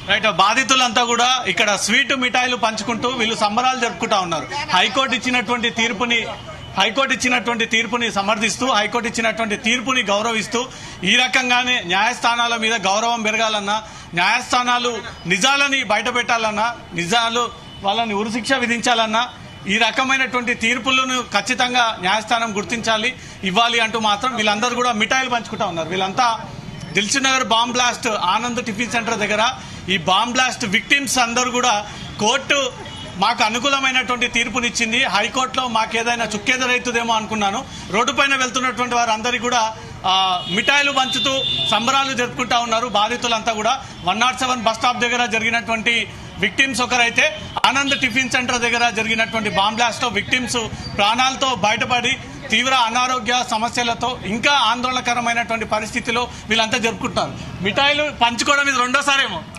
Right, బాధితులంతా కూడా ఇక్కడ sweet మిఠాయిలు పంచుకుంటూ వీళ్ళు సంబరాలు జరుపుకుంటా ఉన్నారు. హైకోర్టు ఇచ్చినటువంటి తీర్పుని సమర్థిస్తూ, హైకోర్టు ఇచ్చినటువంటి తీర్పుని గౌరవిస్తూ, ఈ రకంగానే న్యాయస్థానాల మీద గౌరవం పెరగాలన్నా, న్యాయస్థానాలు నిజాలని బయటపెట్టాలన్నా, నిజాలు వాళ్ళని ఉరిశిక్ష విధించాలన్నా ఈ రకమైనటువంటి తీర్పులను ఖచ్చితంగా న్యాయస్థానం గుర్తించాలి, ఇవ్వాలి అంటూ మాత్రం వీళ్ళందరూ కూడా మిఠాయిలు పంచుకుంటా ఉన్నారు. వీళ్ళంతా Dilsukh Nagar bomb blast Anand tiffin centre దగ్గర ఈ బాంబ్ బ్లాస్ట్ విక్టిమ్స్ అందరూ కూడా కోర్టు మాకు అనుకూలమైనటువంటి తీర్పునిచ్చింది, హైకోర్టులో మాకు ఏదైనా చుక్కెదురైతుందేమో అనుకున్నాను. రోడ్డు పైన వెళ్తున్నటువంటి వారందరికీ కూడా మిఠాయిలు పంచుతూ సంబరాలు జరుపుకుంటా ఉన్నారు. బాధితులంతా కూడా 107 బస్ స్టాప్ దగ్గర జరిగినటువంటి విక్టిమ్స్ ఒకరైతే, ఆనంద్ టిఫిన్ సెంటర్ దగ్గర జరిగినటువంటి బాంబ్ బ్లాస్ట్ లో విక్టిమ్స్ ప్రాణాలతో బయటపడి తీవ్ర అనారోగ్య సమస్యలతో ఇంకా ఆందోళనకరమైనటువంటి పరిస్థితిలో వీళ్ళంతా జరుపుకుంటున్నారు. మిఠాయిలు పంచుకోవడం ఇది రెండోసారేమో.